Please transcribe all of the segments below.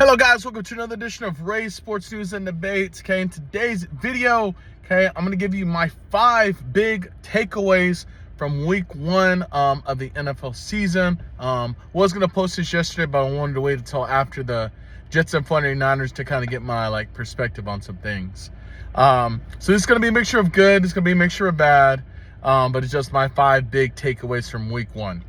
Hello guys, welcome to another edition of Ray's Sports News and Debates. Okay, in today's video, I'm going to give you my 5 big takeaways from week 1 of the NFL season. Was going to post this yesterday, but I wanted to wait until after the Jets and 49ers to kind of get my perspective on some things. So this is going to be a mixture of good, it's going to be a mixture of bad, but it's just my 5 big takeaways from week 1.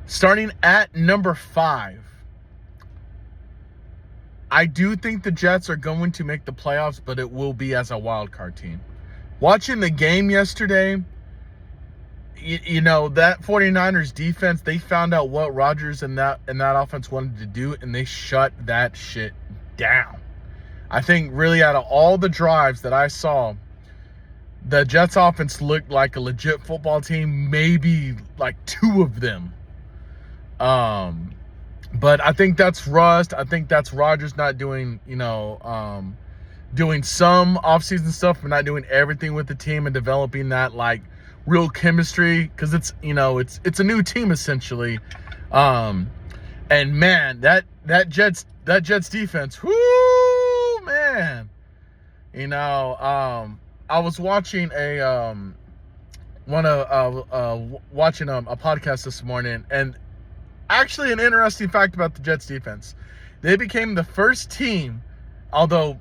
Starting at number 5. I do think the Jets are going to make the playoffs, but it will be as a wild card team. Watching the game yesterday, you know, that 49ers defense, they found out what Rodgers and that offense wanted to do, and they shut that shit down. I think really out of all the drives that I saw, the Jets offense looked like a legit football team, maybe like 2 of them. But I think that's rust. I think that's Rodgers not doing, doing some offseason stuff, but not doing everything with the team and developing that real chemistry, because it's a new team essentially. And man, that Jets defense, whoo man. I was watching watching a podcast this morning, and actually, an interesting fact about the Jets defense. They became the first team, although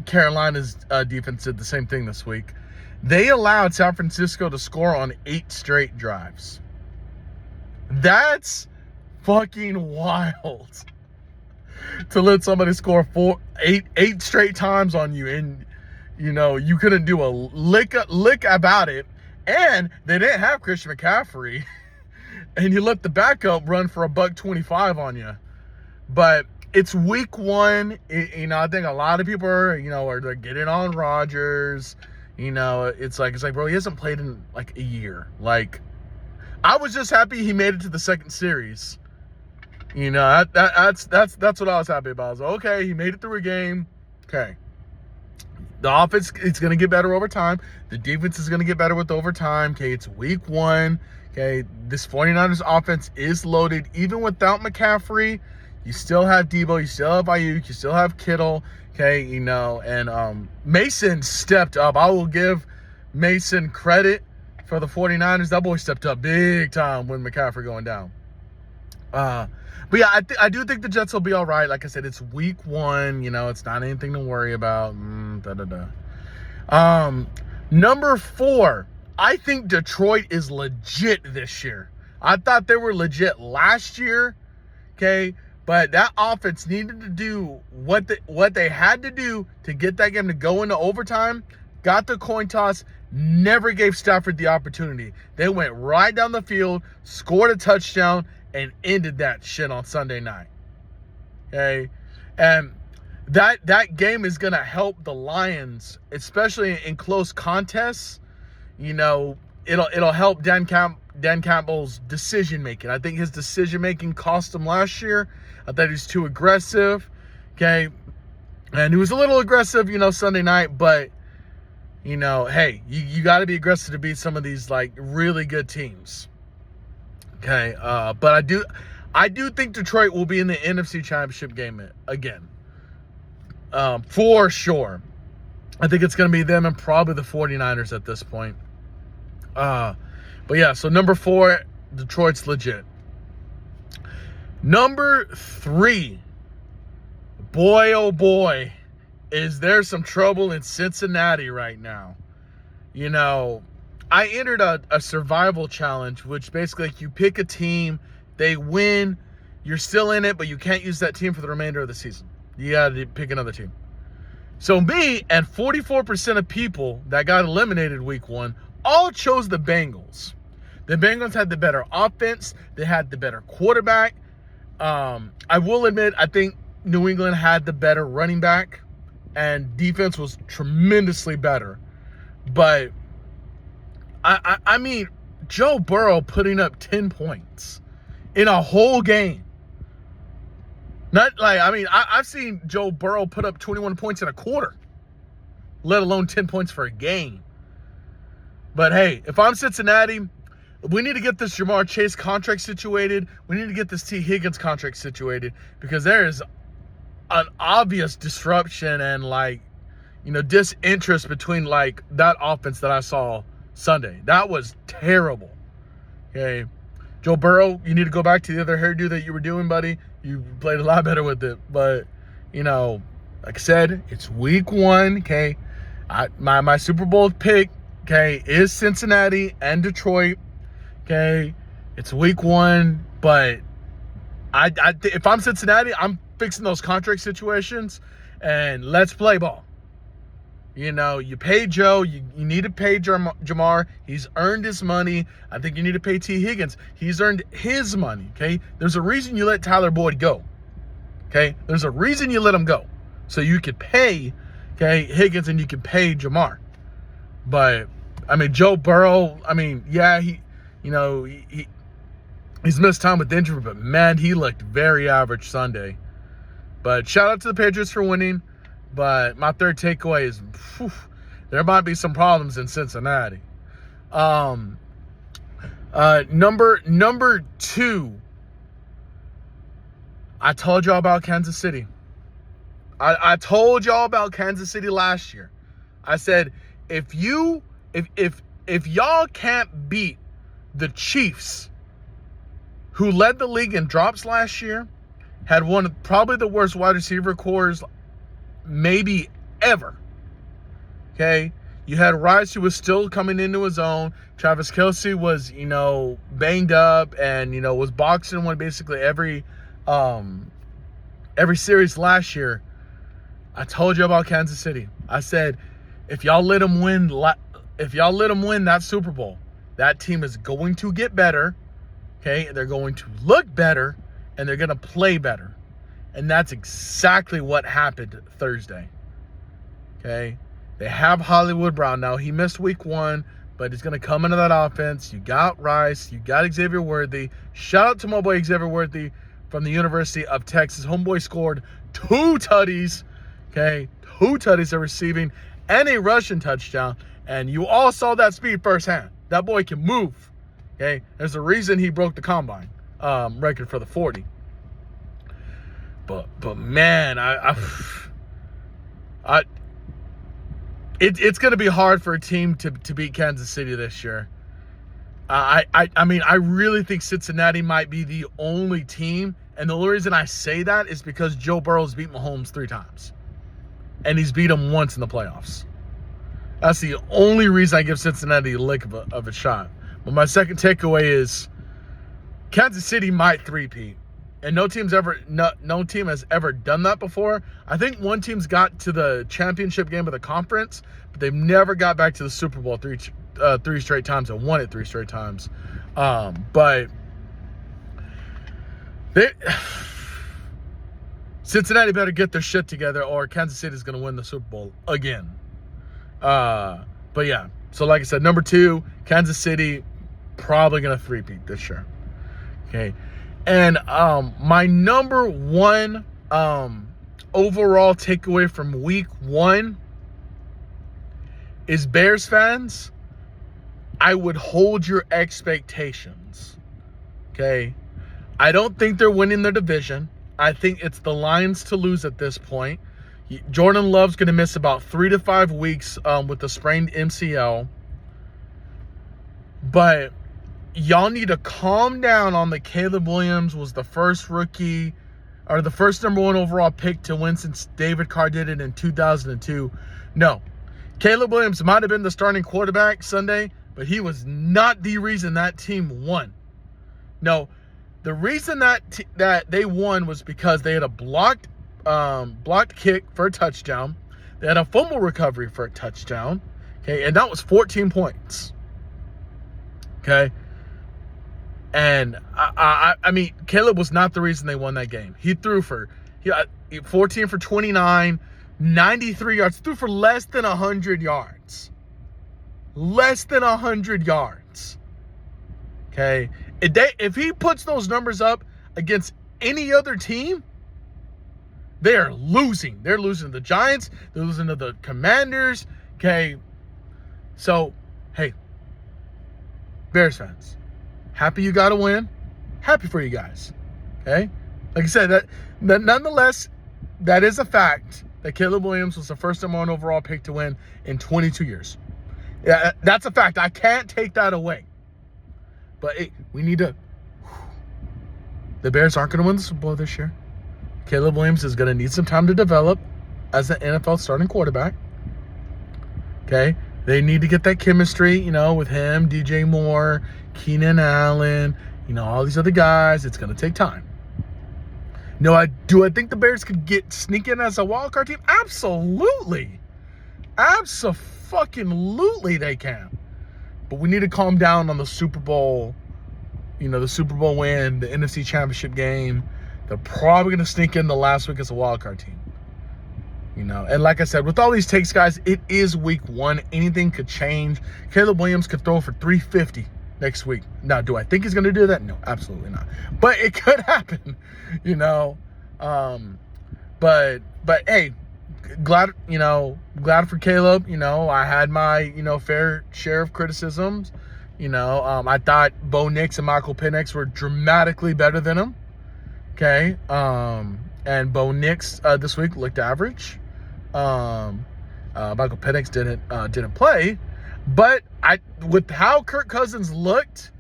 Carolina's defense did the same thing this week. They allowed San Francisco to score on 8 straight drives. That's fucking wild. To let somebody score 8 straight times on you, and you couldn't do a lick about it. And they didn't have Christian McCaffrey. And you let the backup run for $125 on you. But it's week 1. I think a lot of people are they're getting on Rodgers. It's like, bro, he hasn't played in a year. I was just happy he made it to the second series. That's what I was happy about. I was like, okay, he made it through a game. Okay. The offense, it's going to get better over time. The defense is going to get better with overtime. Okay, it's week 1. Okay, this 49ers offense is loaded. Even without McCaffrey, you still have Debo, you still have Ayuk, you still have Kittle. Okay, and Mason stepped up. I will give Mason credit for the 49ers. That boy stepped up big time when McCaffrey going down. But yeah, I do think the Jets will be all right. Like I said, it's week 1. It's not anything to worry about. Number 4. I think Detroit is legit this year. I thought they were legit last year, okay? But that offense needed to do what they had to do to get that game to go into overtime. Got the coin toss, never gave Stafford the opportunity. They went right down the field, scored a touchdown, and ended that shit on Sunday night. Okay? And that game is going to help the Lions, especially in close contests. It'll help Dan Campbell's decision making. I think his decision making cost him last year. I thought he was too aggressive. Okay, and he was a little aggressive, Sunday night. But hey, you got to be aggressive to beat some of these really good teams. Okay, but I do think Detroit will be in the NFC Championship game again, for sure. I think it's going to be them and probably the 49ers at this point. But yeah, so number 4, Detroit's legit. Number 3, boy, oh boy, is there some trouble in Cincinnati right now. I entered a survival challenge, which basically you pick a team, they win, you're still in it, but you can't use that team for the remainder of the season. You got to pick another team. So me and 44% of people that got eliminated week 1 all chose the Bengals. The Bengals had the better offense. They had the better quarterback. I will admit, I think New England had the better running back, and defense was tremendously better. But, I mean, Joe Burrow putting up 10 points in a whole game. I've seen Joe Burrow put up 21 points in a quarter, let alone 10 points for a game. But hey, if I'm Cincinnati, We need to get this Ja'Marr Chase contract situated. We need to get this T. Higgins contract situated because there is an obvious disruption and disinterest between that offense that I saw Sunday. That was terrible. Okay. Joe Burrow, you need to go back to the other hairdo that you were doing, buddy. You played a lot better with it. But, like I said, it's week 1, okay? My Super Bowl pick, okay, is Cincinnati and Detroit, okay? It's week 1, but if I'm Cincinnati, I'm fixing those contract situations, and let's play ball. You pay Joe. You need to pay Ja'Marr. He's earned his money. I think you need to pay T. Higgins. He's earned his money, okay? There's a reason you let Tyler Boyd go, okay? There's a reason you let him go. So you could pay, okay, Higgins and you can pay Ja'Marr. But, Joe Burrow, yeah, he's missed time with injury, but, man, he looked very average Sunday. But shout out to the Patriots for winning. But my third takeaway is there might be some problems in Cincinnati. Number 2, I told y'all about Kansas City. I told y'all about Kansas City last year. I said if y'all can't beat the Chiefs, who led the league in drops last year, had one of probably the worst wide receiver cores maybe ever. Okay? You had Rice, who was still coming into his own. Travis Kelce was, banged up and, was boxing one basically every series last year. I told you about Kansas City. I said, if y'all let them win that Super Bowl, that team is going to get better. Okay? They're going to look better and they're going to play better. And that's exactly what happened Thursday. Okay? They have Hollywood Brown now. He missed week 1, but he's going to come into that offense. You got Rice. You got Xavier Worthy. Shout out to my boy Xavier Worthy from the University of Texas. Homeboy scored 2 tutties. Okay? 2 tutties are receiving and a rushing touchdown. And you all saw that speed firsthand. That boy can move. Okay? There's a reason he broke the combine record for the 40. But man, it's going to be hard for a team to beat Kansas City this year. I really think Cincinnati might be the only team, and the only reason I say that is because Joe Burrow's beat Mahomes 3 times, and he's beat him once in the playoffs. That's the only reason I give Cincinnati a lick of a shot. But my second takeaway is Kansas City might three-peat. And no team has ever done that before. I think one team's got to the championship game of the conference, but they've never got back to the Super Bowl three straight times and won it 3 straight times. But Cincinnati better get their shit together, or Kansas City is going to win the Super Bowl again. But yeah, so like I said, number 2, Kansas City, probably going to three-peat this year. Okay. And my number 1 overall takeaway from week 1 is, Bears fans, I would hold your expectations. Okay? I don't think they're winning their division. I think it's the Lions to lose at this point. Jordan Love's going to miss about 3 to 5 weeks with the sprained MCL. But y'all need to calm down on the Caleb Williams was the first rookie or the first number 1 overall pick to win since David Carr did it in 2002. No. Caleb Williams might have been the starting quarterback Sunday, but he was not the reason that team won. No. The reason that they won was because they had a blocked kick for a touchdown. They had a fumble recovery for a touchdown. Okay, and that was 14 points. Okay. And I mean, Caleb was not the reason they won that game. He threw for 14 for 29, 93 yards. Threw for less than 100 yards. Less than 100 yards. Okay, if he puts those numbers up against any other team, they are losing. They're losing to the Giants. They're losing to the Commanders. Okay, so hey, Bears fans, Happy you got to win. Happy for you guys. Okay? Like I said, that nonetheless, that is a fact that Caleb Williams was the first number 1 overall pick to win in 22 years. Yeah, that's a fact. I can't take that away. But we need to... The Bears aren't going to win the Super Bowl this year. Caleb Williams is going to need some time to develop as an NFL starting quarterback. Okay? They need to get that chemistry, with him, DJ Moore, Keenan Allen, all these other guys. It's going to take time. Do I think the Bears could sneak in as a wild card team? Absolutely. Abso-fucking-lutely they can. But we need to calm down on the Super Bowl, the Super Bowl win, the NFC Championship game. They're probably going to sneak in the last week as a wild card team. And like I said, with all these takes, guys, it is week 1. Anything could change. Caleb Williams could throw for 350 next week. Now, do I think he's going to do that? No, absolutely not. But it could happen, But hey, glad for Caleb. I had my, fair share of criticisms. I thought Bo Nix and Michael Penix were dramatically better than him. Okay. And Bo Nix this week looked average. Michael Penix didn't play. But with how Kirk Cousins looked,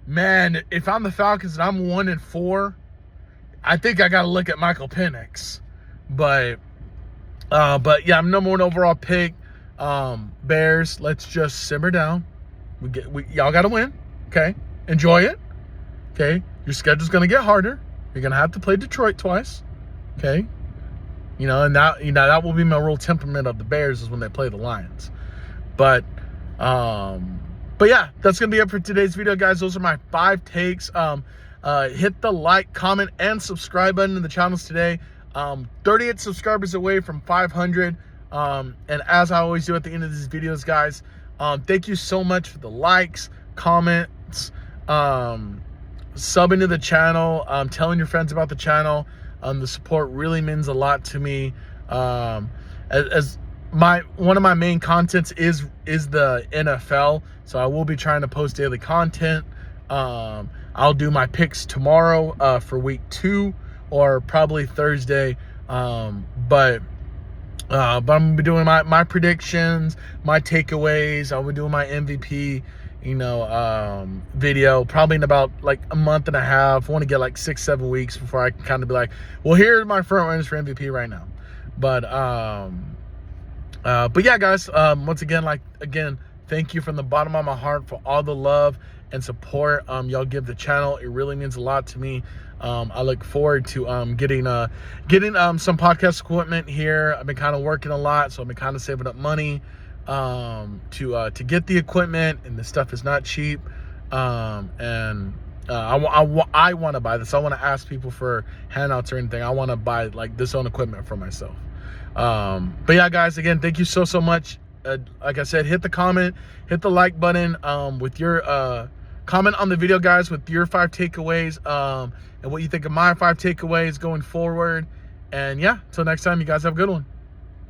man, if I'm the Falcons and I'm 1-4, I think I got to look at Michael Penix. But yeah, I'm number 1 overall pick. Bears, let's just simmer down. Y'all got to win. Okay. Enjoy it. Okay. Your schedule's going to get harder. You're going to have to play Detroit twice. Okay. And that will be my real temperament of the Bears is when they play the Lions. But yeah, that's going to be it for today's video, guys. Those are my 5 takes. Hit the like, comment, and subscribe button to the channels today. 38 subscribers away from 500. And as I always do at the end of these videos, guys, thank you so much for the likes, comments, subbing to the channel, telling your friends about the channel. The support really means a lot to me. As one of my main contents is the NFL, so I will be trying to post daily content. I'll do my picks tomorrow for week 2 or probably Thursday. But I'm gonna be doing my predictions, my takeaways. I'll be doing my MVP, video probably in about like a month and a half. I want to get like 6-7 weeks before I can kind of be like, well, here are my front runners for MVP right now. But yeah, guys, once again, thank you from the bottom of my heart for all the love and support y'all give the channel. It really means a lot to me. I look forward to getting some podcast equipment here. I've been kind of working a lot, so I've been kind of saving up money to get the equipment, and the stuff is not cheap. I want to buy this. I want to ask people for handouts or anything. I want to buy like this own equipment for myself. But yeah, guys, again, thank you so much. Like I said, hit the comment, hit the like button with your comment on the video, guys, with your 5 takeaways and what you think of my 5 takeaways going forward. And yeah, till next time, you guys have a good one.